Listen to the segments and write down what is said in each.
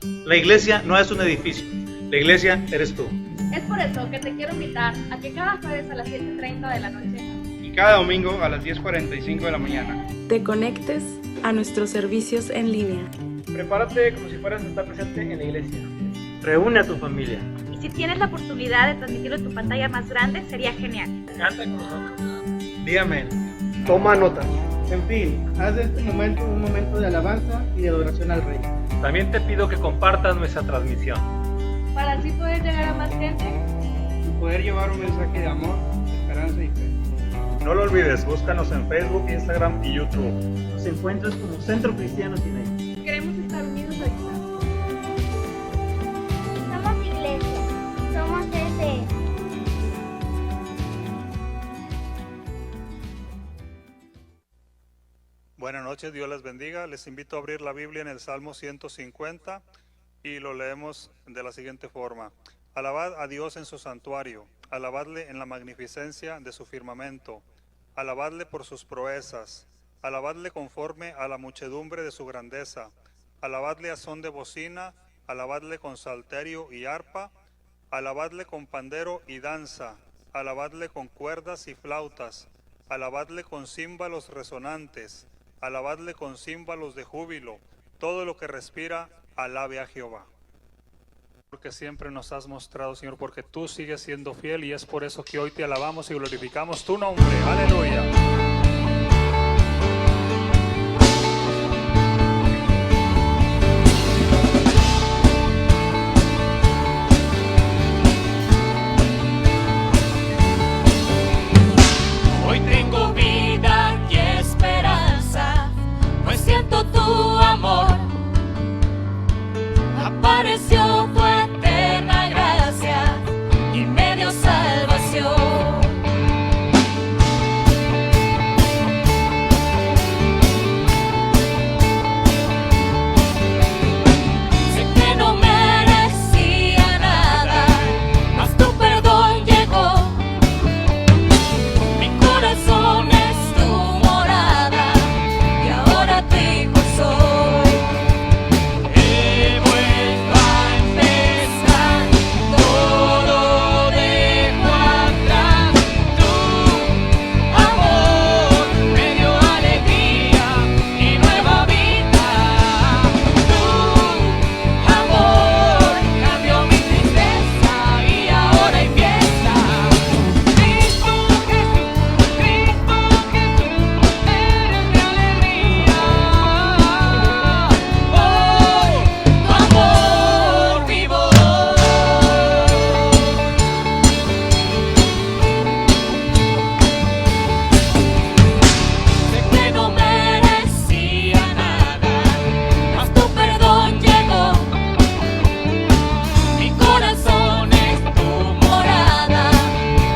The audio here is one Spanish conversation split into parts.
La iglesia no es un edificio, la iglesia eres tú. Es por eso que te quiero invitar a que cada jueves a las 7:30 de la noche y cada domingo a las 10:45 de la mañana te conectes a nuestros servicios en línea. Prepárate como si fueras a estar presente en la iglesia. Reúne a tu familia. y si tienes la oportunidad de transmitirlo en tu pantalla más grande, sería genial. Canta con nosotros. Di amén. Toma notas. En fin, haz de este momento un momento de alabanza y de adoración al Rey. También te pido que compartas nuestra transmisión. Para así poder llegar a más gente. Y poder llevar un mensaje de amor, esperanza y fe. No lo olvides, búscanos en Facebook, Instagram y YouTube. Nos encuentras como Centro Cristiano Sinai. Queremos estar unidos a distancia. Somos iglesia, somos ese. Buenas noches, Dios les bendiga. Les invito a abrir la Biblia en el Salmo 150 y lo leemos de la siguiente forma. Alabad a Dios en su santuario, alabadle en la magnificencia de su firmamento, alabadle por sus proezas, alabadle conforme a la muchedumbre de su grandeza, alabadle a son de bocina, alabadle con salterio y arpa, alabadle con pandero y danza, alabadle con cuerdas y flautas, alabadle con címbalos resonantes, alabadle con címbalos de júbilo, todo lo que respira, alabe a Jehová. Porque siempre nos has mostrado, Señor, porque tú sigues siendo fiel y es por eso que hoy te alabamos y glorificamos tu nombre. Aleluya. Hoy tengo vida y esperanza, pues siento tu amor. Apareció tu eterna gracia y me dio salvación. Sé que no merecía nada, mas tu perdón llegó. Mi corazón es tu morada y ahora tu hijo soy. He vuelto a empezar, todo dejo atrás. Tu amor me dio alegría y nueva vida. Tu amor cambió mi tristeza y ahora hay fiesta. Cristo Jesús, eres mi alegría. Hoy tu amor vivo. Sé que no merecía nada, mas tu perdón llegó. Mi corazón es tu morada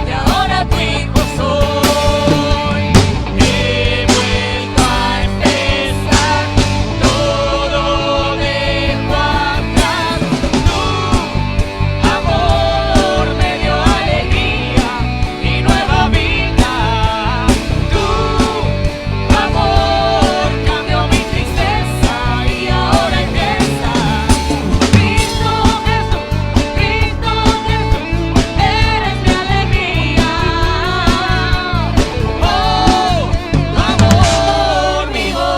y ahora tu hijo soy. He vuelto a empezar, todo dejo atrás. Tu amor me dio alegría y nueva vida. Tu amor cambió mi tristeza y ahora hay fiesta. Cristo Jesús, eres mi alegría. Oh, tu amor vivo.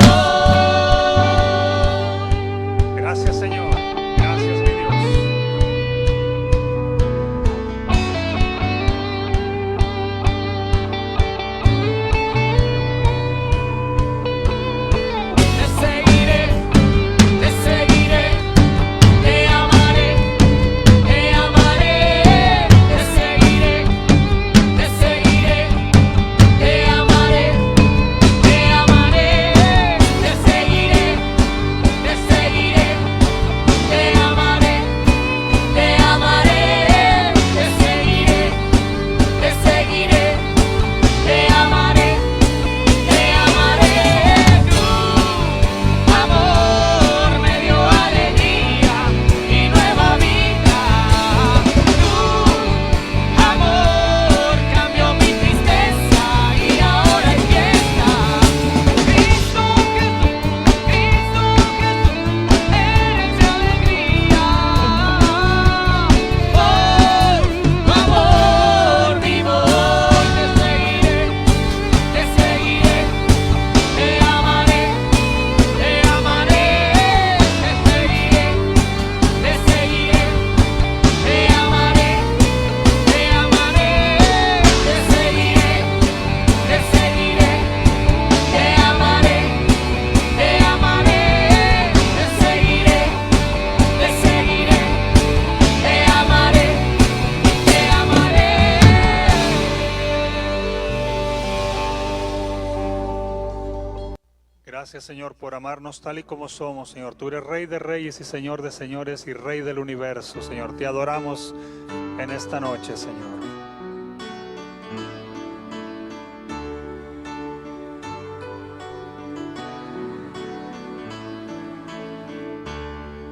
Gracias, Señor. Gracias, mi Dios. Te seguiré, te amaré, te seguiré, te amaré, te seguiré, te seguiré, Gracias, Señor, por amarnos tal y como somos, Señor. Tú eres Rey de reyes y Señor de señores y Rey del universo, Señor. Te adoramos en esta noche, Señor.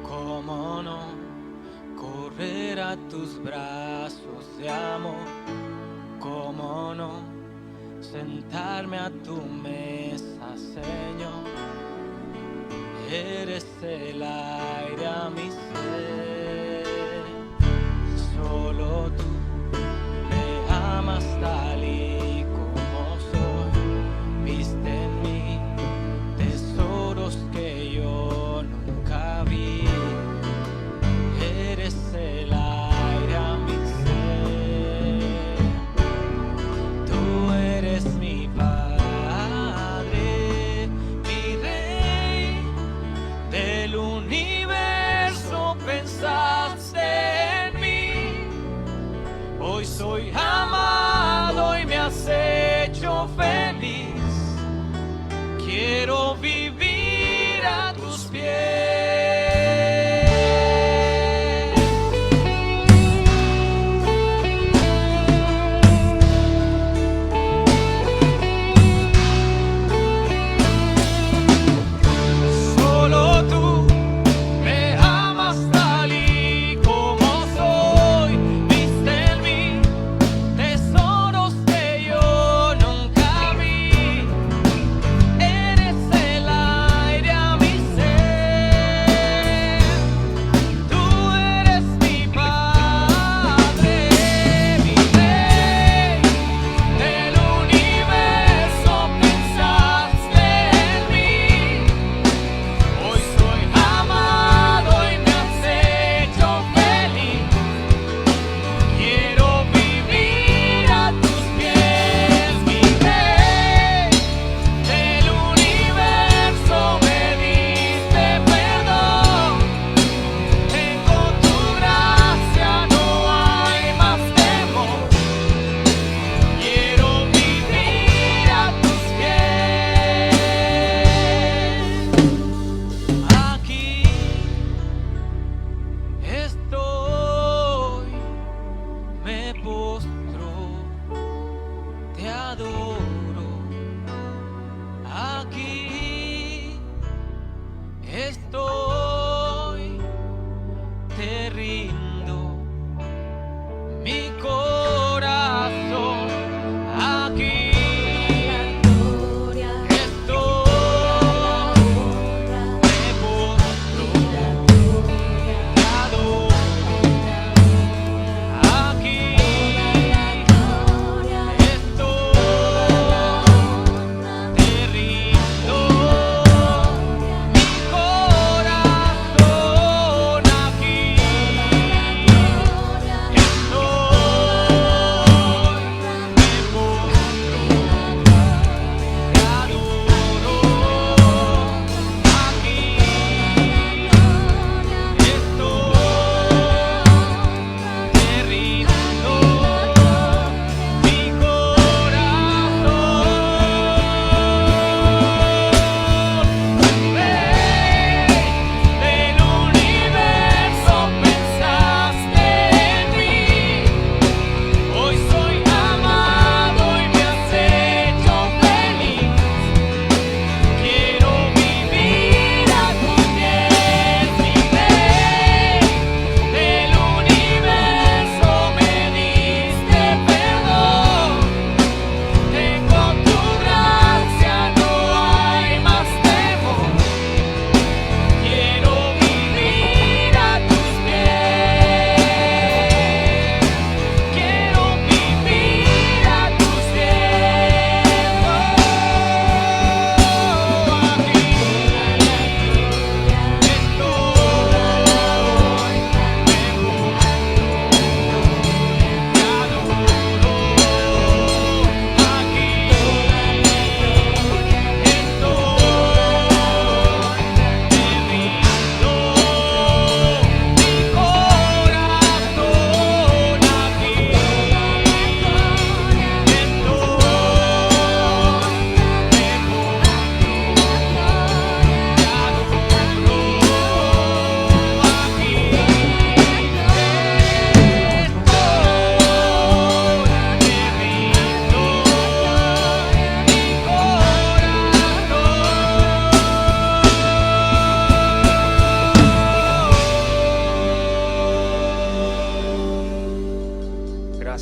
Cómo no correr a tus brazos de amor, cómo no sentarme a tu mesa, Señor. Eres el aire a mi ser, solo tú me amas tal y como soy. Viste en mí tesoros que yo nunca vi. Eres el aire a mi ser, tú eres mi Padre, mi Rey del universo.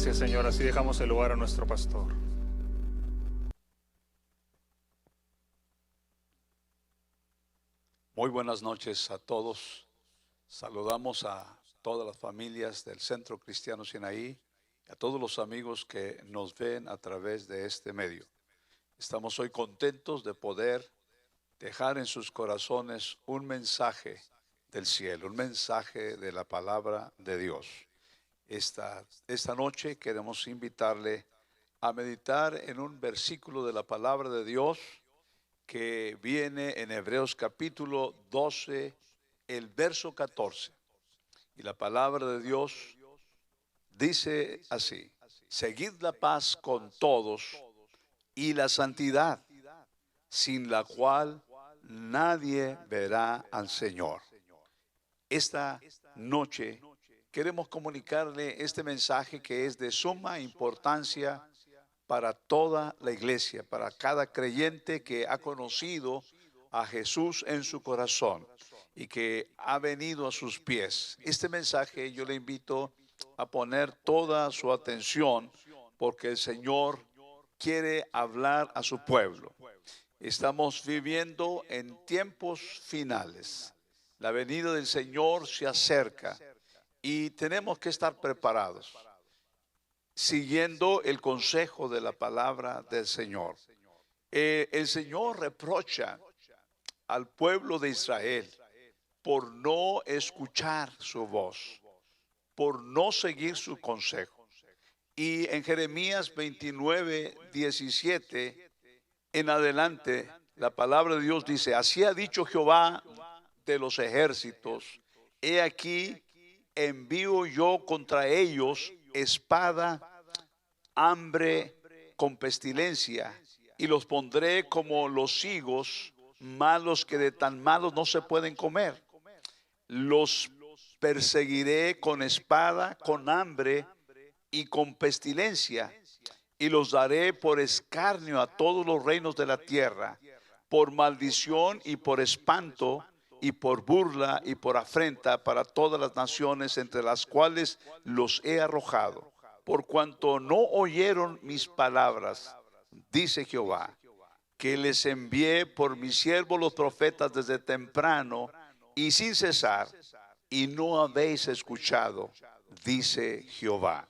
Gracias, Señor. Así dejamos el lugar a nuestro pastor. Muy buenas noches a todos. Saludamos a todas las familias del Centro Cristiano Sinaí, a todos los amigos que nos ven a través de este medio. Estamos hoy contentos de poder dejar en sus corazones un mensaje del cielo, un mensaje de la palabra de Dios. Esta noche queremos invitarle a meditar en un versículo de la palabra de Dios que viene en Hebreos capítulo 12, el verso 14. Y la palabra de Dios dice así: seguid la paz con todos y la santidad, sin la cual nadie verá al Señor. Esta noche queremos comunicarle este mensaje que es de suma importancia para toda la iglesia, para cada creyente que ha conocido a Jesús en su corazón y que ha venido a sus pies. Este mensaje yo le invito a poner toda su atención porque el Señor quiere hablar a su pueblo. Estamos viviendo en tiempos finales. La venida del Señor se acerca y tenemos que estar preparados, siguiendo el consejo de la palabra del Señor. El Señor reprocha al pueblo de Israel por no escuchar su voz, por no seguir su consejo. Y en Jeremías 29, 17 en adelante, la palabra de Dios dice: así ha dicho Jehová de los ejércitos, he aquí envío yo contra ellos espada, hambre con pestilencia, y los pondré como los higos malos que de tan malos no se pueden comer. Los perseguiré con espada, con hambre y con pestilencia, y los daré por escarnio a todos los reinos de la tierra, por maldición y por espanto, y por burla y por afrenta para todas las naciones entre las cuales los he arrojado, por cuanto no oyeron mis palabras, dice Jehová, que les envié por mis siervos los profetas desde temprano y sin cesar, y no habéis escuchado, dice Jehová.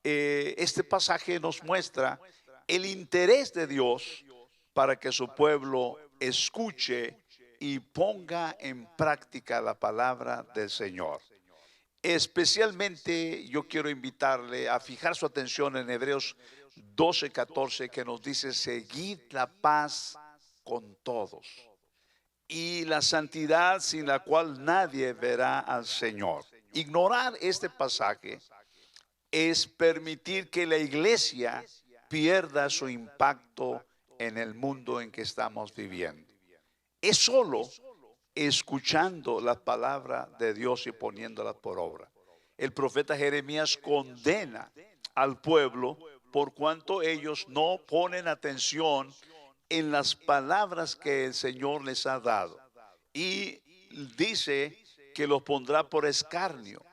Este pasaje nos muestra el interés de Dios para que su pueblo escuche y ponga en práctica la palabra del Señor. Especialmente yo quiero invitarle a fijar su atención en Hebreos 12, 14, que nos dice: seguid la paz con todos y la santidad, sin la cual nadie verá al Señor. Ignorar este pasaje es permitir que la iglesia pierda su impacto en el mundo en que estamos viviendo. Es solo escuchando la palabra de Dios y poniéndola por obra. El profeta Jeremías condena al pueblo por cuanto ellos no ponen atención en las palabras que el Señor les ha dado. Y dice que los pondrá por escarnio,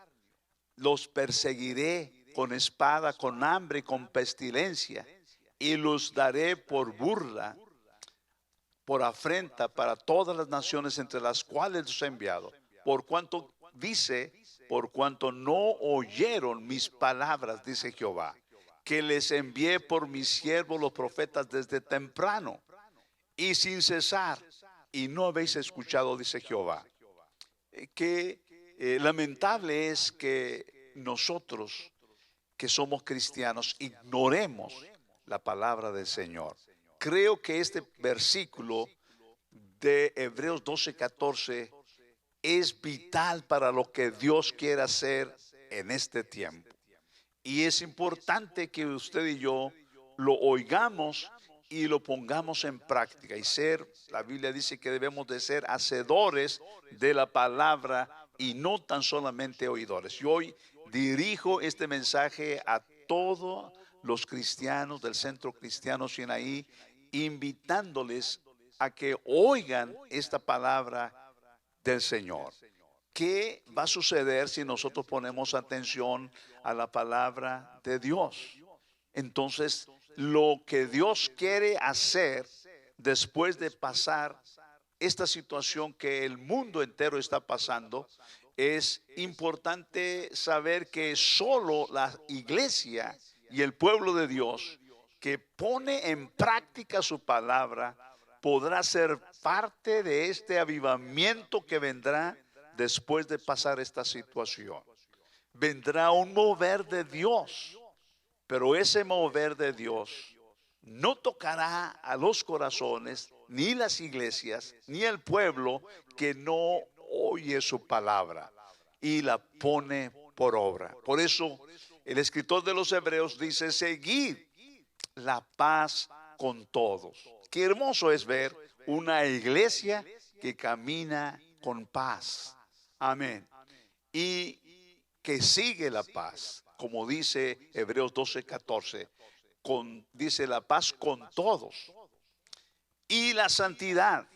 los perseguiré con espada, con hambre y con pestilencia, y los daré por burla, por afrenta para todas las naciones entre las cuales los he enviado. Por cuanto dice, por cuanto no oyeron mis palabras, dice Jehová, que les envié por mis siervos los profetas desde temprano y sin cesar, y no habéis escuchado, dice Jehová. Lamentable es que nosotros, que somos cristianos, ignoremos la palabra del Señor. Creo que este versículo de Hebreos 12, 14 es vital para lo que Dios quiere hacer en este tiempo. Y es importante que usted y yo lo oigamos y lo pongamos en práctica. La Biblia dice que debemos de ser hacedores de la palabra y no tan solamente oidores. Y hoy dirijo este mensaje a todos los cristianos del Centro Cristiano Sinaí, invitándoles a que oigan esta palabra del Señor. ¿qué va a suceder si nosotros ponemos atención a la palabra de Dios? Entonces, lo que Dios quiere hacer después de pasar esta situación que el mundo entero está pasando, es importante saber que solo la iglesia y el pueblo de Dios que pone en práctica su palabra podrá ser parte de este avivamiento que vendrá después de pasar esta situación. Vendrá un mover de Dios, pero ese mover de Dios no tocará a los corazones, ni las iglesias, ni el pueblo que no oye su palabra y la pone por obra. Por eso el escritor de los Hebreos dice: seguid la paz con todos. Qué hermoso es ver una iglesia que camina con paz. Amén. Y que sigue la paz, como dice Hebreos 12:14. Dice la paz con todos y la santidad,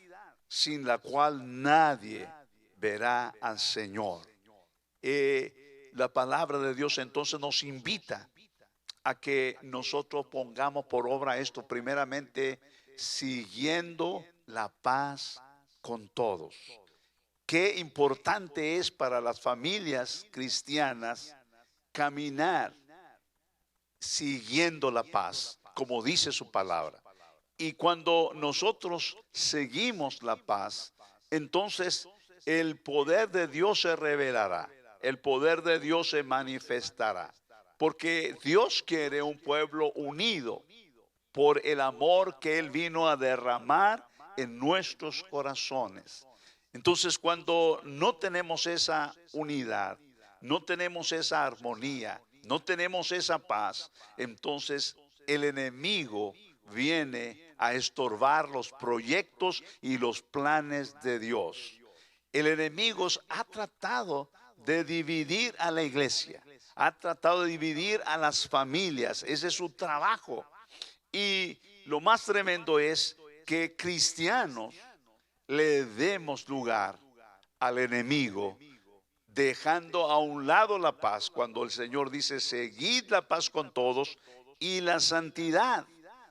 sin la cual nadie verá al Señor. La palabra de Dios entonces nos invita a que nosotros pongamos por obra esto, primeramente siguiendo la paz con todos. Qué importante es para las familias cristianas caminar siguiendo la paz, como dice su palabra. Y cuando nosotros seguimos la paz, entonces el poder de Dios se revelará, el poder de Dios se manifestará, porque Dios quiere un pueblo unido por el amor que Él vino a derramar en nuestros corazones. Entonces, cuando no tenemos esa unidad, no tenemos esa armonía, no tenemos esa paz, entonces el enemigo viene a estorbar los proyectos y los planes de Dios. El enemigo ha tratado de dividir a la iglesia, ha tratado de dividir a las familias. Ese es su trabajo. Y lo más tremendo es que cristianos le demos lugar al enemigo, dejando a un lado la paz, cuando el Señor dice: seguid la paz con todos y la santidad,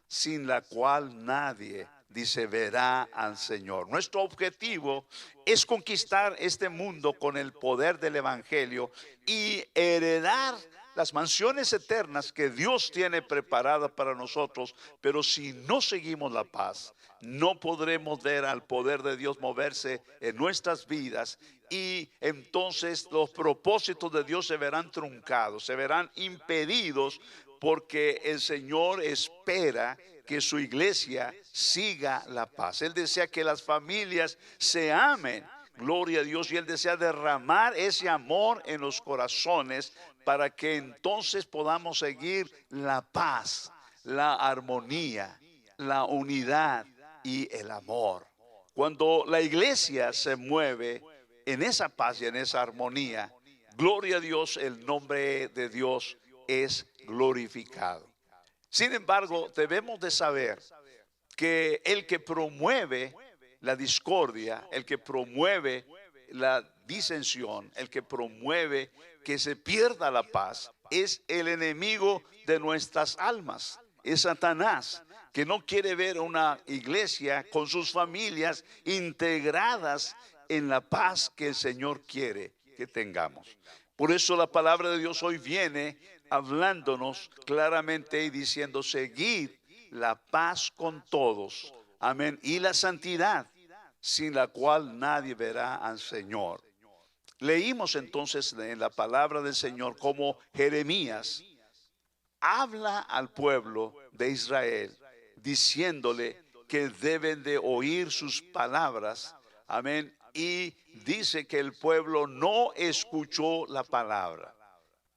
sin la cual nadie, dice, verá al Señor. Nuestro objetivo es conquistar este mundo con el poder del Evangelio y heredar las mansiones eternas que Dios tiene preparadas para nosotros. Pero si no seguimos la paz, no podremos ver al poder de Dios moverse en nuestras vidas, y entonces los propósitos de Dios se verán truncados, se verán impedidos, porque el Señor espera que su iglesia siga la paz. Él desea que las familias se amen, gloria a Dios, y Él desea derramar ese amor en los corazones para que entonces podamos seguir la paz, la armonía, la unidad y el amor. Cuando la iglesia se mueve en esa paz y en esa armonía, gloria a Dios, el nombre de Dios es glorificado. Sin embargo, debemos de saber que el que promueve la discordia, el que promueve la disensión, el que promueve que se pierda la paz, es el enemigo de nuestras almas, es Satanás, que no quiere ver una iglesia con sus familias integradas en la paz que el Señor quiere que tengamos. Por eso la palabra de Dios hoy viene hablándonos claramente y diciendo: seguid la paz con todos, amén, y la santidad, sin la cual nadie verá al Señor. Leímos entonces en la palabra del Señor cómo Jeremías habla al pueblo de Israel diciéndole que deben de oír sus palabras, amén, y dice que el pueblo no escuchó la palabra.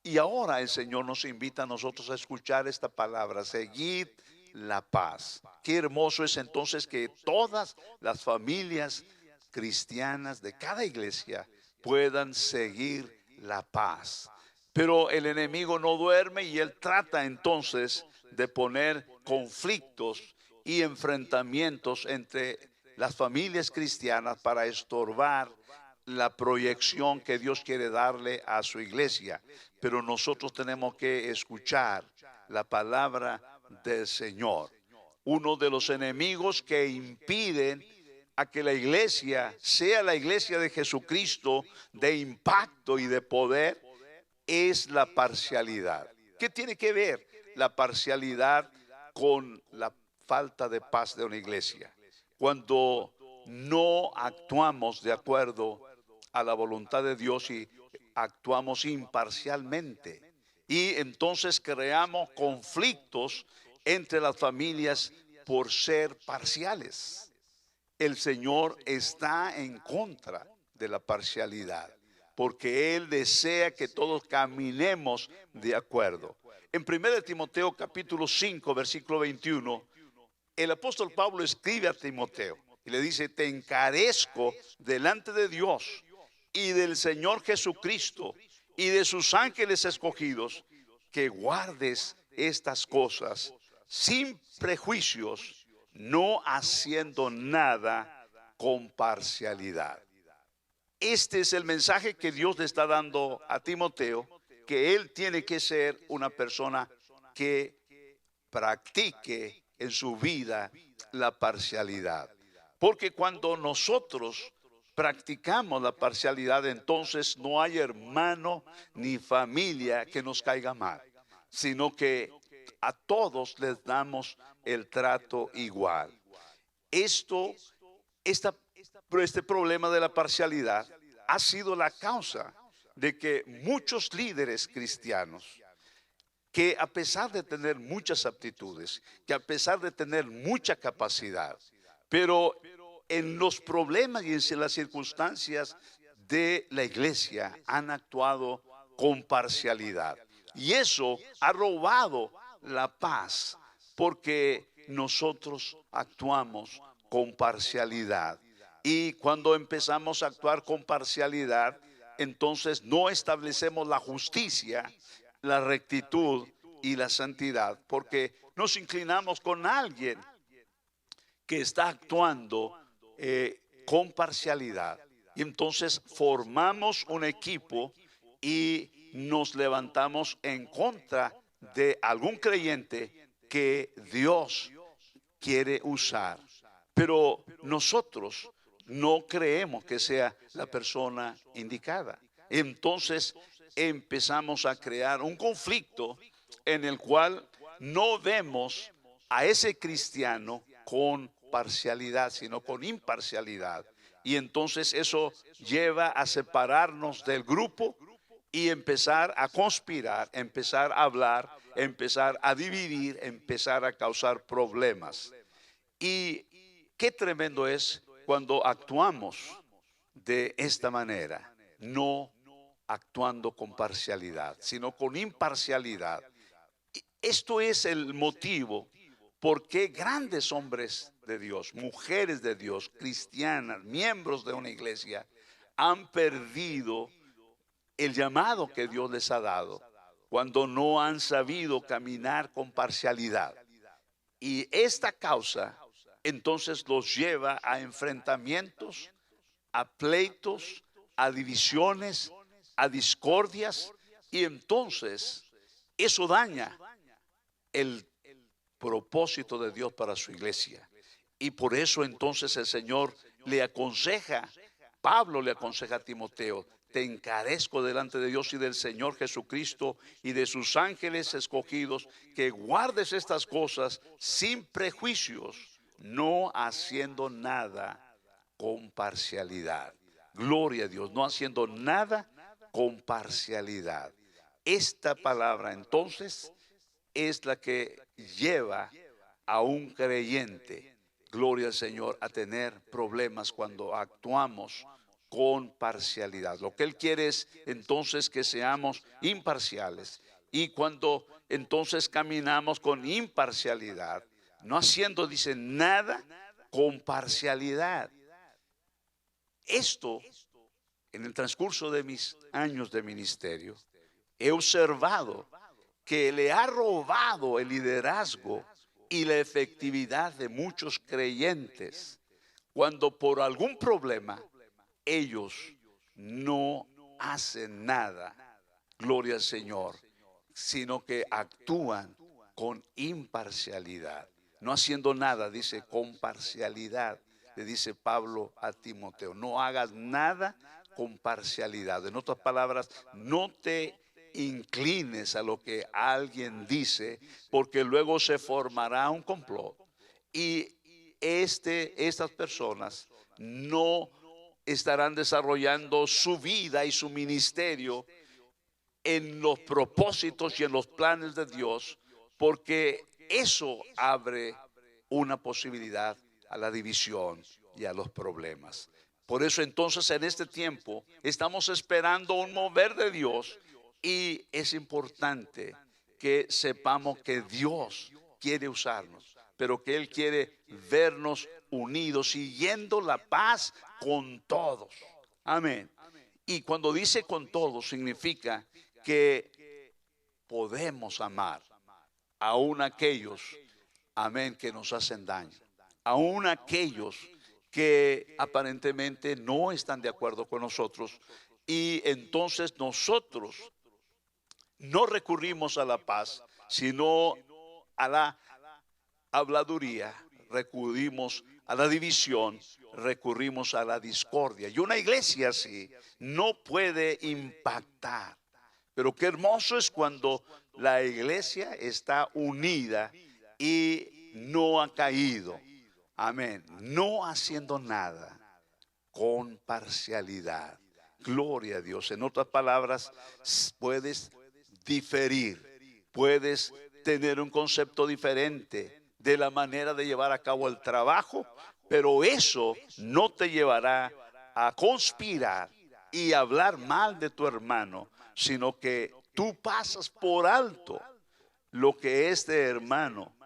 Y ahora el Señor nos invita a nosotros a escuchar esta palabra: seguid la paz. Qué hermoso es entonces que todas las familias cristianas de cada iglesia puedan seguir la paz. Pero el enemigo no duerme y él trata entonces de poner conflictos y enfrentamientos entre las familias cristianas para estorbar la proyección que Dios quiere darle a su iglesia. Pero nosotros tenemos que escuchar la palabra del Señor. Uno de los enemigos que impiden a que la iglesia sea la iglesia de Jesucristo, de impacto y de poder, es la parcialidad. ¿Qué tiene que ver la parcialidad con la falta de paz de una iglesia? Cuando no actuamos de acuerdo a la voluntad de Dios y actuamos imparcialmente, y entonces creamos conflictos entre las familias por ser parciales. El Señor está en contra de la parcialidad, porque Él desea que todos caminemos de acuerdo. En 1 Timoteo capítulo 5, versículo 21, el apóstol Pablo escribe a Timoteo y le dice: te encarezco delante de Dios y del Señor Jesucristo y de sus ángeles escogidos, que guardes estas cosas sin prejuicios, no haciendo nada con parcialidad. Este es el mensaje que Dios le está dando a Timoteo, que él tiene que ser una persona que practique en su vida la parcialidad. Porque cuando nosotros practicamos la parcialidad, entonces no hay hermano ni familia que nos caiga mal, sino que a todos les damos el trato igual. Este problema de la parcialidad ha sido la causa de que muchos líderes cristianos, que a pesar de tener muchas aptitudes, que a pesar de tener mucha capacidad, pero en los problemas y en las circunstancias de la iglesia han actuado con parcialidad. Y eso ha robado la paz, porque nosotros actuamos con parcialidad. Y cuando empezamos a actuar con parcialidad, entonces no establecemos la justicia, la rectitud y la santidad, porque nos inclinamos con alguien que está actuando con parcialidad. Y entonces formamos un equipo y nos levantamos en contra de algún creyente que Dios quiere usar. Pero nosotros no creemos que sea la persona indicada. Entonces empezamos a crear un conflicto en el cual no vemos a ese cristiano con parcialidad, sino con imparcialidad. Y entonces eso lleva a separarnos del grupo y empezar a conspirar, empezar a hablar, empezar a dividir, empezar a causar problemas. Y qué tremendo es cuando actuamos de esta manera, no actuando con parcialidad, sino con imparcialidad. Esto es el motivo por qué grandes hombres de Dios, mujeres de Dios, cristianas, miembros de una iglesia, han perdido el llamado que Dios les ha dado cuando no han sabido caminar con parcialidad. Y esta causa entonces los lleva a enfrentamientos, a pleitos, a divisiones, a discordias, y entonces eso daña el propósito de Dios para su iglesia. Y por eso entonces el Señor le aconseja, Pablo le aconseja a Timoteo: te encarezco delante de Dios y del Señor Jesucristo y de sus ángeles escogidos, que guardes estas cosas sin prejuicios, no haciendo nada con parcialidad. Gloria a Dios, no haciendo nada con parcialidad. Esta palabra entonces es la que lleva a un creyente, gloria al Señor, a tener problemas cuando actuamos con parcialidad. Lo que Él quiere es entonces que seamos imparciales. Y cuando entonces caminamos con imparcialidad, no haciendo, dice, nada con parcialidad. Esto, en el transcurso de mis años de ministerio, he observado que le ha robado el liderazgo y la efectividad de muchos creyentes, cuando por algún problema ellos no hacen nada, gloria al Señor, sino que actúan con imparcialidad. No haciendo nada, dice, con parcialidad. Le dice Pablo a Timoteo, no hagas nada con parcialidad. En otras palabras, no te inclines a lo que alguien dice, porque luego se formará un complot y estas personas no estarán desarrollando su vida y su ministerio en los propósitos y en los planes de Dios, porque eso abre una posibilidad a la división y a los problemas. Por eso entonces en este tiempo estamos esperando un mover de Dios, y es importante que sepamos que Dios quiere usarnos, pero que Él quiere vernos unidos, siguiendo la paz con todos. Amén. Y cuando dice con todos, significa que podemos amar aún aquellos, amén, que nos hacen daño, aún aquellos que aparentemente no están de acuerdo con nosotros, y entonces nosotros no recurrimos a la paz, sino a la habladuría, recurrimos a la división, recurrimos a la discordia. Y una iglesia así no puede impactar. Pero qué hermoso es cuando la iglesia está unida y no ha caído. Amén. No haciendo nada con parcialidad. Gloria a Dios. En otras palabras, puedes diferir, puedes tener un concepto diferente de la manera de llevar a cabo el trabajo, pero eso no te llevará a conspirar y hablar mal de tu hermano, sino que tú pasas por alto lo que este hermano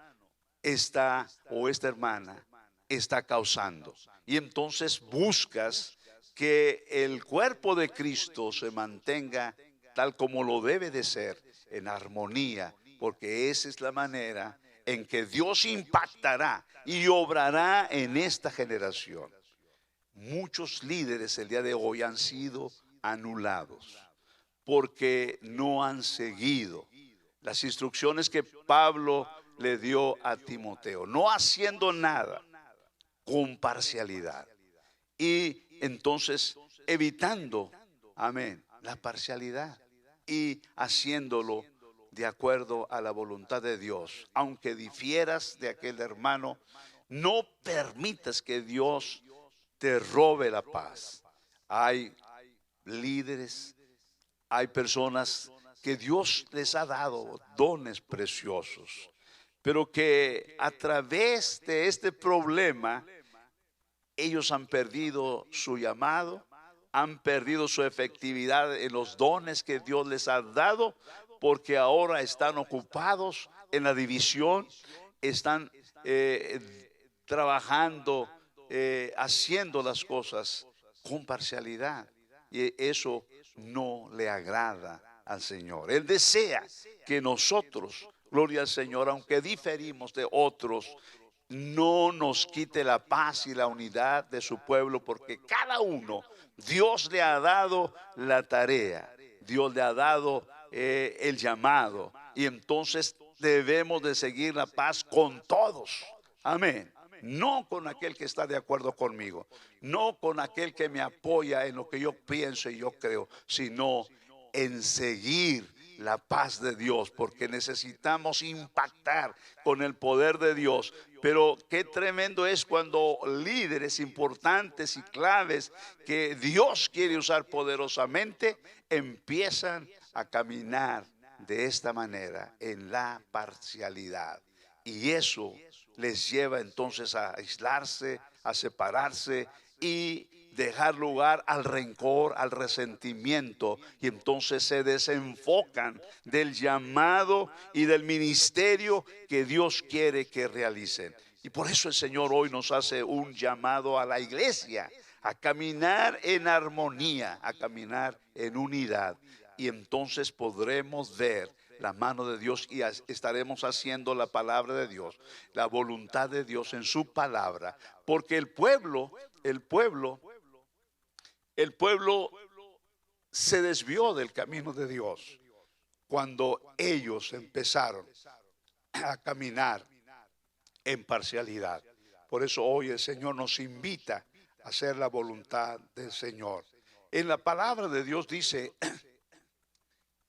está, o esta hermana está causando, y entonces buscas que el cuerpo de Cristo se mantenga tal como lo debe de ser, en armonía, porque esa es la manera en que Dios impactará y obrará en esta generación. Muchos líderes el día de hoy han sido anulados porque no han seguido las instrucciones que Pablo le dio a Timoteo, no haciendo nada con parcialidad, y entonces evitando, amén, la parcialidad y haciéndolo de acuerdo a la voluntad de Dios. Aunque difieras de aquel hermano, no permitas que Dios te robe la paz. Hay líderes, hay personas que Dios les ha dado dones preciosos, pero que a través de este problema ellos han perdido su llamado, han perdido su efectividad en los dones que Dios les ha dado, porque ahora están ocupados en la división, están trabajando, haciendo las cosas con parcialidad, y eso no le agrada al Señor. Él desea que nosotros, gloria al Señor, aunque diferimos de otros, no nos quite la paz y la unidad de su pueblo, porque cada uno, Dios le ha dado la tarea, Dios le ha dado el llamado, y entonces debemos de seguir la paz con todos. Amén. No con aquel que está de acuerdo conmigo, no con aquel que me apoya en lo que yo pienso y yo creo, sino en seguir la paz de Dios, porque necesitamos impactar con el poder de Dios. Pero qué tremendo es cuando líderes importantes y claves que Dios quiere usar poderosamente empiezan a caminar de esta manera, en la parcialidad, y eso les lleva entonces a aislarse, a separarse y dejar lugar al rencor, al resentimiento, y entonces se desenfocan del llamado y del ministerio que Dios quiere que realicen. Y por eso el Señor hoy nos hace un llamado a la iglesia a caminar en armonía, a caminar en unidad, y entonces podremos ver la mano de Dios y estaremos haciendo la palabra de Dios, la voluntad de Dios en su palabra, porque el pueblo se desvió del camino de Dios cuando ellos empezaron a caminar en parcialidad. Por eso hoy el Señor nos invita a hacer la voluntad del Señor. En la palabra de Dios dice,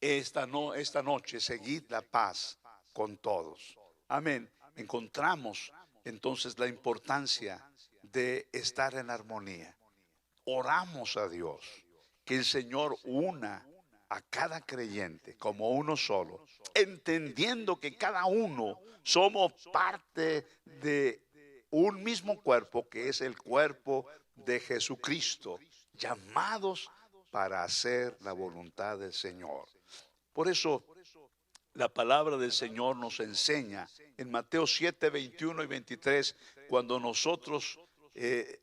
esta noche seguid la paz con todos. Amén. Encontramos entonces la importancia de estar en armonía. Oramos a Dios que el Señor una a cada creyente como uno solo, entendiendo que cada uno somos parte de un mismo cuerpo, que es el cuerpo de Jesucristo, llamados para hacer la voluntad del Señor. Por eso la palabra del Señor nos enseña en Mateo 7, 21 y 23, cuando nosotros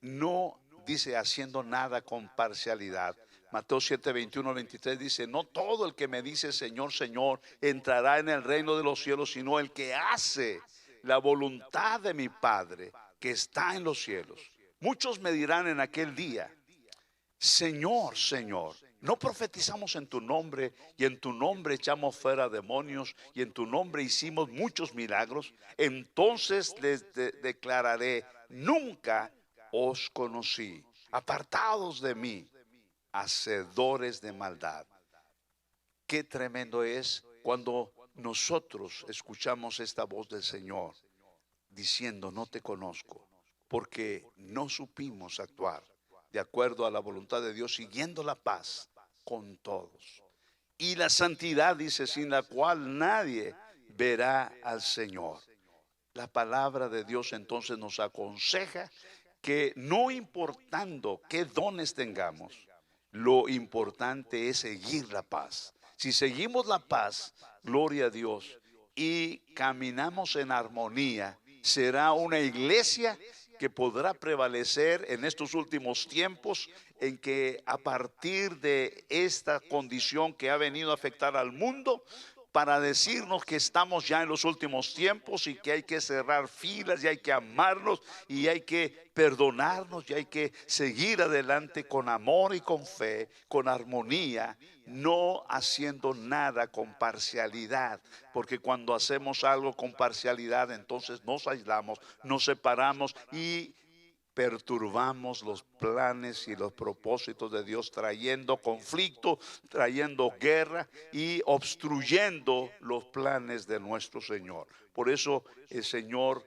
no dice haciendo nada con parcialidad. Mateo 7, 21, 23 dice, no todo el que me dice Señor, Señor, entrará en el reino de los cielos, sino el que hace la voluntad de mi Padre que está en los cielos. Muchos me dirán en aquel día, Señor, Señor, ¿no profetizamos en tu nombre y en tu nombre echamos fuera demonios y en tu nombre hicimos muchos milagros? Entonces les declararé, nunca os conocí, apartados de mí, hacedores de maldad. Qué tremendo es cuando nosotros escuchamos esta voz del Señor diciendo, no te conozco, porque no supimos actuar de acuerdo a la voluntad de Dios, siguiendo la paz con todos. Y la santidad, dice, sin la cual nadie verá al Señor. La palabra de Dios entonces nos aconseja que no importando qué dones tengamos, lo importante es seguir la paz. Si seguimos la paz, gloria a Dios, y caminamos en armonía, será una iglesia que podrá prevalecer en estos últimos tiempos, en que a partir de esta condición que ha venido a afectar al mundo, para decirnos que estamos ya en los últimos tiempos y que hay que cerrar filas y hay que amarnos y hay que perdonarnos y hay que seguir adelante con amor y con fe, con armonía, no haciendo nada con parcialidad, porque cuando hacemos algo con parcialidad, entonces nos aislamos, nos separamos y perturbamos los planes y los propósitos de Dios, trayendo conflicto, trayendo guerra y obstruyendo los planes de nuestro Señor. Por eso el Señor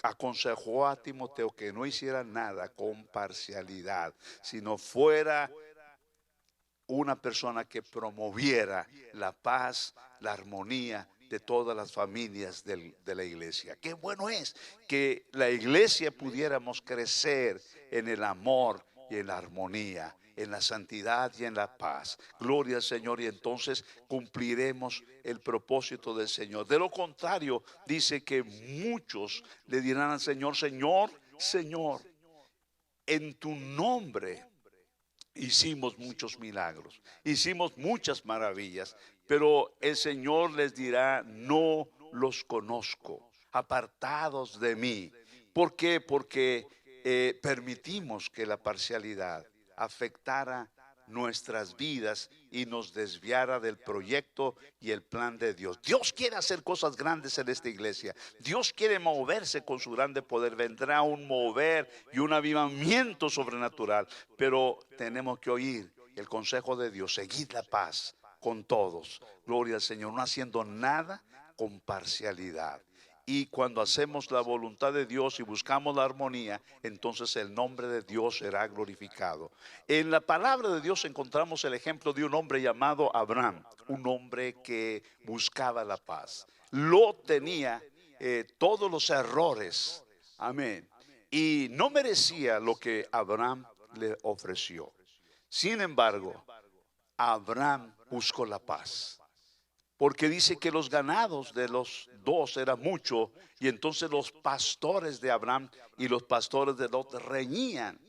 aconsejó a Timoteo que no hiciera nada con parcialidad, sino fuera una persona que promoviera la paz, la armonía de todas las familias de la iglesia. Qué bueno es que la iglesia pudiéramos crecer en el amor y en la armonía, en la santidad y en la paz. Gloria al Señor, y entonces cumpliremos el propósito del Señor. De lo contrario, dice que muchos le dirán al Señor, Señor, Señor, en tu nombre hicimos muchos milagros, hicimos muchas maravillas, pero el Señor les dirá, no los conozco, apartados de mí. ¿Por qué? Porque permitimos que la parcialidad afectara nuestras vidas y nos desviara del proyecto y el plan de Dios. Dios quiere hacer cosas grandes en esta iglesia. Dios quiere moverse con su grande poder. Vendrá un mover y un avivamiento sobrenatural, pero tenemos que oír el consejo de Dios. Seguid la paz con todos. Gloria al Señor, no haciendo nada con parcialidad. Y cuando hacemos la voluntad de Dios y buscamos la armonía, entonces el nombre de Dios será glorificado. En la palabra de Dios encontramos el ejemplo de un hombre llamado Abraham, un hombre que buscaba la paz. Lot tenía todos los errores, amén, y no merecía lo que Abraham le ofreció. Sin embargo, Abraham buscó la paz, porque dice que los ganados de los dos era mucho, y entonces los pastores de Abraham y los pastores de Lot reñían.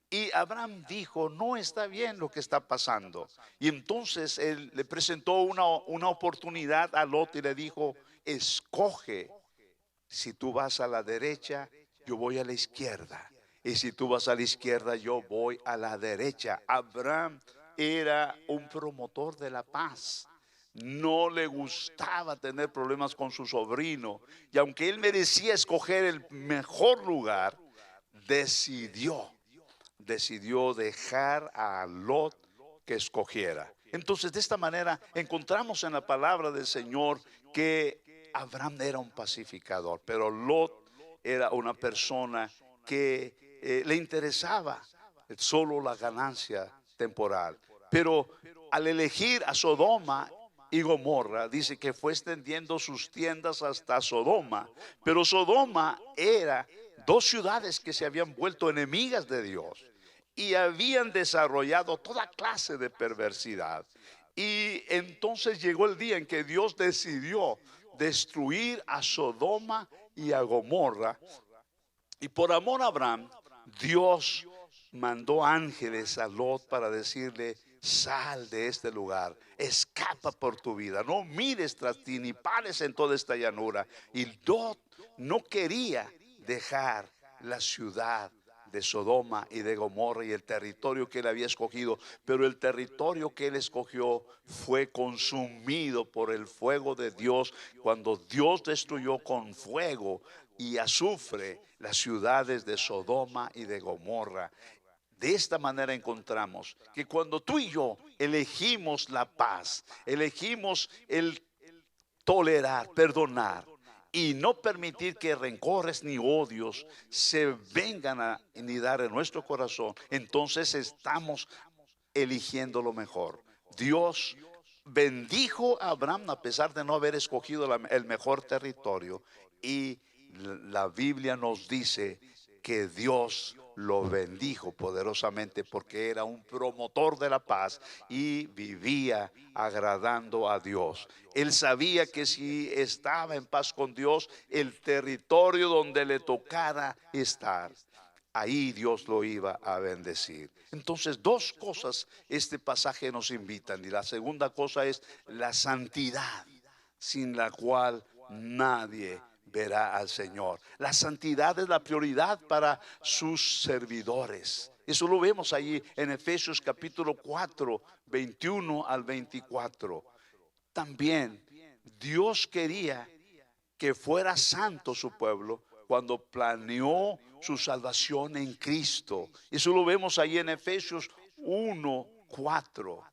Y Abraham dijo, no está bien lo que está pasando. Y entonces él le presentó una oportunidad a Lot y le dijo, escoge, si tú vas a la derecha, yo voy a la izquierda. Y si tú vas a la izquierda, yo voy a la derecha. Abraham era un promotor de la paz. No le gustaba tener problemas con su sobrino. Y aunque él merecía escoger el mejor lugar, decidió dejar a Lot que escogiera. Entonces, de esta manera encontramos en la palabra del Señor que Abraham era un pacificador, pero Lot era una persona que le interesaba solo la ganancia temporal. Pero al elegir a Sodoma y Gomorra, dice que fue extendiendo sus tiendas hasta Sodoma. Pero Sodoma era dos ciudades que se habían vuelto enemigas de Dios y habían desarrollado toda clase de perversidad. Y entonces llegó el día en que Dios decidió destruir a Sodoma y a Gomorra. Y por amor a Abraham, Dios mandó ángeles a Lot para decirle: sal de este lugar, escapa por tu vida, no mires tras ti ni pares en toda esta llanura. Y Lot no quería dejar la ciudad de Sodoma y de Gomorra y el territorio que él había escogido, pero el territorio que él escogió fue consumido por el fuego de Dios cuando Dios destruyó con fuego y azufre las ciudades de Sodoma y de Gomorra. De esta manera encontramos que cuando tú y yo elegimos la paz, elegimos el tolerar, perdonar y no permitir que rencores ni odios se vengan a anidar en nuestro corazón, entonces estamos eligiendo lo mejor. Dios bendijo a Abraham a pesar de no haber escogido el mejor territorio, y la Biblia nos dice que Dios lo bendijo poderosamente porque era un promotor de la paz y vivía agradando a Dios. Él sabía que si estaba en paz con Dios, el territorio donde le tocara estar, ahí Dios lo iba a bendecir. Entonces, dos cosas este pasaje nos invitan, y la segunda cosa es la santidad, sin la cual nadie verá al Señor. La santidad es la prioridad para sus servidores. Eso lo vemos ahí en Efesios capítulo 4, 21 al 24. También Dios quería que fuera santo su pueblo cuando planeó su salvación en Cristo. Eso lo vemos ahí en Efesios 1, 4.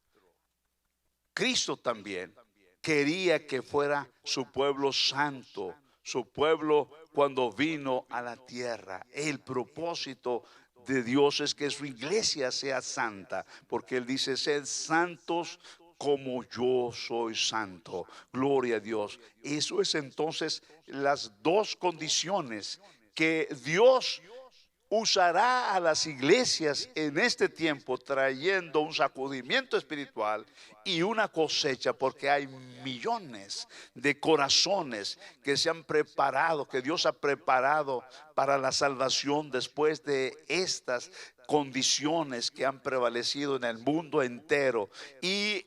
Cristo también quería que fuera su pueblo santo, su pueblo cuando vino a la tierra. El propósito de Dios es que su iglesia sea santa, porque Él dice: sed santos como yo soy santo. Gloria a Dios. Eso es entonces las dos condiciones que Dios usará a las iglesias en este tiempo, trayendo un sacudimiento espiritual y una cosecha, porque hay millones de corazones que se han preparado, que Dios ha preparado para la salvación después de estas condiciones que han prevalecido en el mundo entero. Y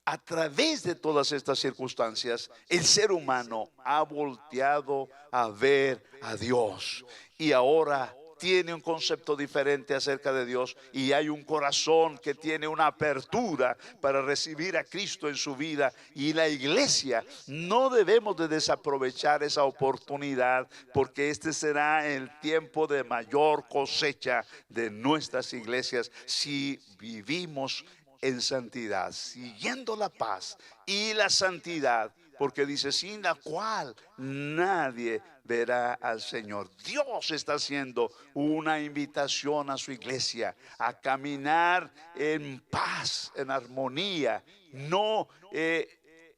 a través de todas estas circunstancias, el ser humano ha volteado a ver a Dios y ahora tiene un concepto diferente acerca de Dios, y hay un corazón que tiene una apertura para recibir a Cristo en su vida. Y la iglesia no debemos de desaprovechar esa oportunidad, porque este será el tiempo de mayor cosecha de nuestras iglesias si vivimos en santidad, siguiendo la paz y la santidad, porque dice: sin la cual nadie verá al Señor. Dios está haciendo una invitación a su iglesia a caminar en paz, en armonía, no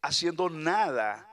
haciendo nada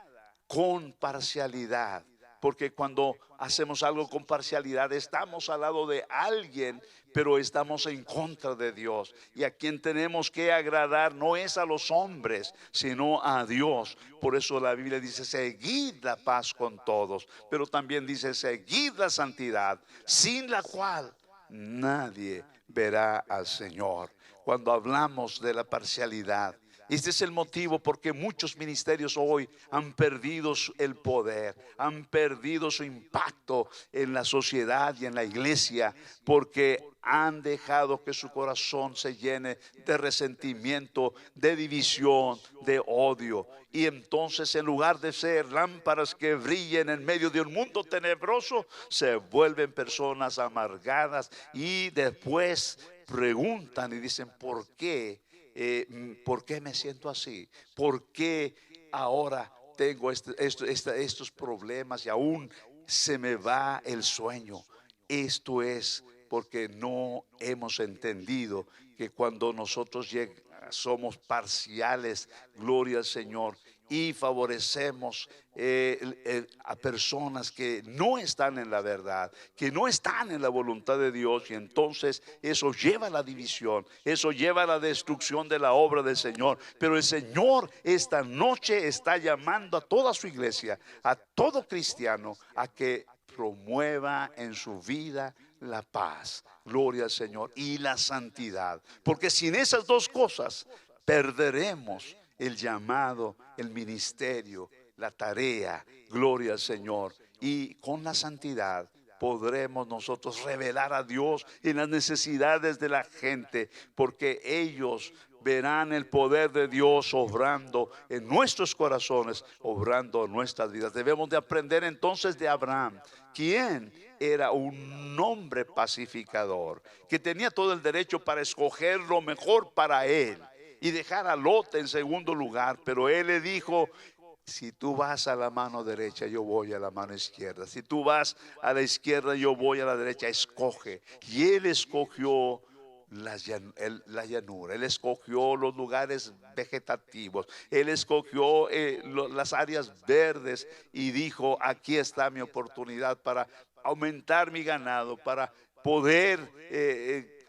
con parcialidad. Porque cuando hacemos algo con parcialidad, estamos al lado de alguien, pero estamos en contra de Dios. Y a quien tenemos que agradar no es a los hombres, sino a Dios. Por eso la Biblia dice: seguid la paz con todos. Pero también dice: seguid la santidad, sin la cual nadie verá al Señor. Cuando hablamos de la parcialidad, Este es el motivo porque muchos ministerios hoy han perdido el poder, han perdido su impacto en la sociedad y en la iglesia, porque han dejado que su corazón se llene de resentimiento, de división, de odio. Y entonces, en lugar de ser lámparas que brillen en medio de un mundo tenebroso, se vuelven personas amargadas y después preguntan y dicen: ¿por qué? ¿Por qué me siento así? ¿Por qué ahora tengo estos problemas y aún se me va el sueño? Esto es porque no hemos entendido que cuando nosotros somos parciales, gloria al Señor, y favorecemos a personas que no están en la verdad, que no están en la voluntad de Dios, y entonces eso lleva a la división, eso lleva a la destrucción de la obra del Señor. Pero el Señor esta noche está llamando a toda su iglesia, a todo cristiano, a que promueva en su vida la paz, gloria al Señor, y la santidad, porque sin esas dos cosas perderemos el llamado, el ministerio, la tarea, gloria al Señor. Y con la santidad podremos nosotros revelar a Dios en las necesidades de la gente, porque ellos verán el poder de Dios obrando en nuestros corazones, obrando en nuestras vidas. Debemos de aprender entonces de Abraham, quien era un hombre pacificador, que tenía todo el derecho para escoger lo mejor para él y dejar a Lot en segundo lugar. Pero él le dijo: si tú vas a la mano derecha, yo voy a la mano izquierda. Si tú vas a la izquierda, yo voy a la derecha. Escoge. Y él escogió la llanura, él escogió los lugares vegetativos, él escogió las áreas verdes y dijo: aquí está mi oportunidad para aumentar mi ganado, para poder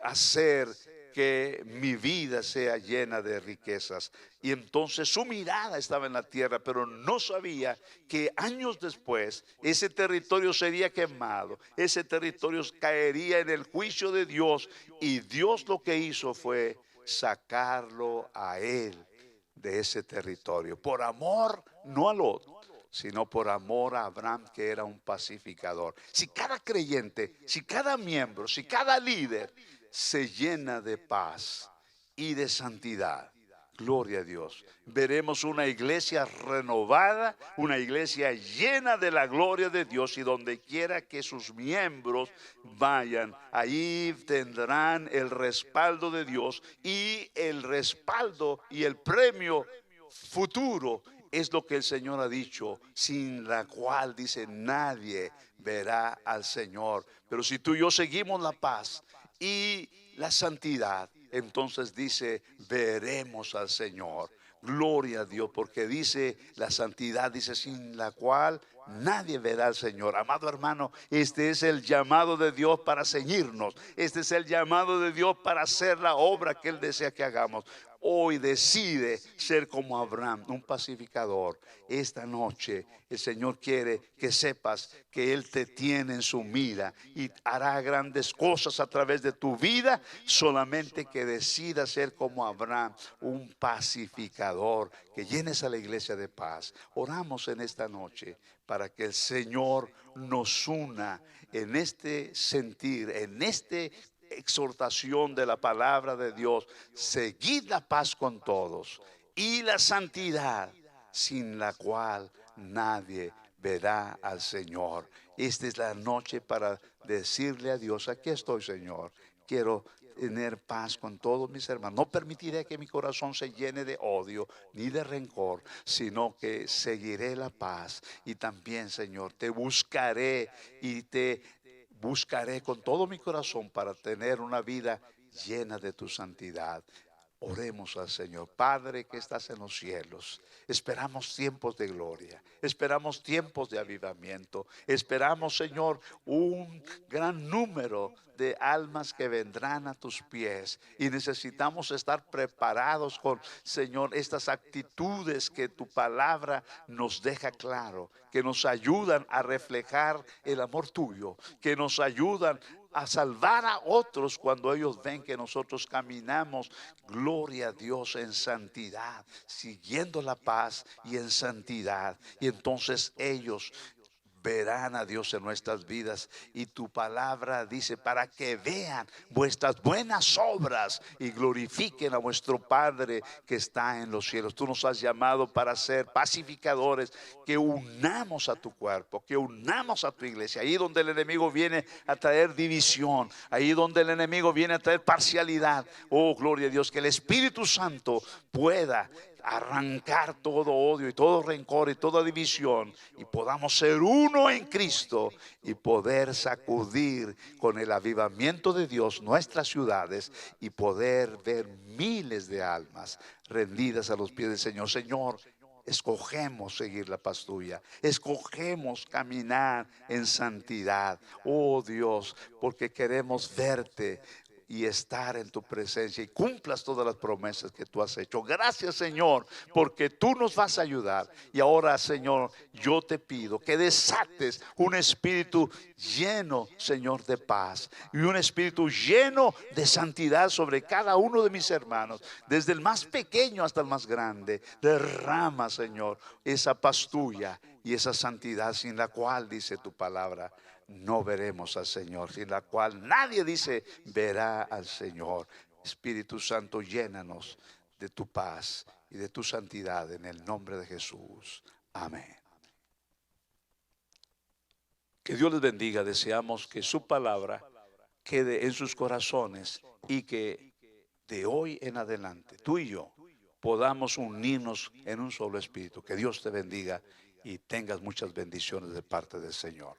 hacer que mi vida sea llena de riquezas. Y entonces su mirada estaba en la tierra, pero no sabía que años después ese territorio sería quemado, ese territorio caería en el juicio de Dios, y Dios lo que hizo fue sacarlo a él de ese territorio, por amor no a Lot, sino por amor a Abraham, que era un pacificador. Si cada creyente, si cada miembro, si cada líder se llena de paz y de santidad, gloria a Dios, veremos una iglesia renovada, una iglesia llena de la gloria de Dios, y donde quiera que sus miembros vayan, ahí tendrán el respaldo de Dios, y el respaldo y el premio futuro es lo que el Señor ha dicho, sin la cual, dice, nadie verá al Señor. Pero si tú y yo seguimos la paz y la santidad, entonces dice, veremos al Señor. Gloria a Dios, porque dice la santidad, dice, sin la cual nadie verá al Señor. Amado hermano, este es el llamado de Dios para ceñirnos. Este es el llamado de Dios para hacer la obra que Él desea que hagamos. Hoy decide ser como Abraham, un pacificador. Esta noche el Señor quiere que sepas que Él te tiene en su mira y hará grandes cosas a través de tu vida, solamente que decidas ser como Abraham, un pacificador, que llenes a la iglesia de paz. Oramos en esta noche para que el Señor nos una en este sentir, en este exhortación de la palabra de Dios. Seguid la paz con todos y la santidad, sin la cual nadie verá al Señor. Esta es la noche para decirle a Dios: aquí estoy, Señor, quiero tener paz con todos mis hermanos. No permitiré que mi corazón se llene de odio ni de rencor, sino que seguiré la paz. Y también, Señor, te buscaré y te buscaré con todo mi corazón para tener una vida llena de tu santidad. Oremos al Señor. Padre que estás en los cielos, esperamos tiempos de gloria, esperamos tiempos de avivamiento, esperamos, Señor, un gran número de almas que vendrán a tus pies, y necesitamos estar preparados con, Señor, estas actitudes que tu palabra nos deja claro, que nos ayudan a reflejar el amor tuyo, que nos ayudan a salvar a otros cuando ellos ven que nosotros caminamos, gloria a Dios, en santidad, siguiendo la paz y en santidad. Y entonces ellos verán a Dios en nuestras vidas. Y tu palabra dice, para que vean vuestras buenas obras y glorifiquen a vuestro Padre que está en los cielos. Tú nos has llamado para ser pacificadores, que unamos a tu cuerpo, que unamos a tu iglesia. Ahí donde el enemigo viene a traer división, ahí donde el enemigo viene a traer parcialidad, oh gloria a Dios, que el Espíritu Santo pueda arrancar todo odio y todo rencor y toda división, y podamos ser uno en Cristo y poder sacudir con el avivamiento de Dios nuestras ciudades y poder ver miles de almas rendidas a los pies del Señor. Señor, escogemos seguir la paz tuya, escogemos caminar en santidad, oh Dios, porque queremos verte y estar en tu presencia y cumplas todas las promesas que tú has hecho. Gracias, Señor, porque tú nos vas a ayudar. Y ahora, Señor, yo te pido que desates un espíritu lleno, Señor, de paz y un espíritu lleno de santidad sobre cada uno de mis hermanos, desde el más pequeño hasta el más grande. Derrama, Señor, esa paz tuya y esa santidad sin la cual, dice tu palabra, no veremos al Señor, sin la cual nadie, dice, verá al Señor. Espíritu Santo, llénanos de tu paz y de tu santidad en el nombre de Jesús. Amén. Que Dios les bendiga. Deseamos que su palabra quede en sus corazones y que de hoy en adelante tú y yo podamos unirnos en un solo espíritu. Que Dios te bendiga y tengas muchas bendiciones de parte del Señor.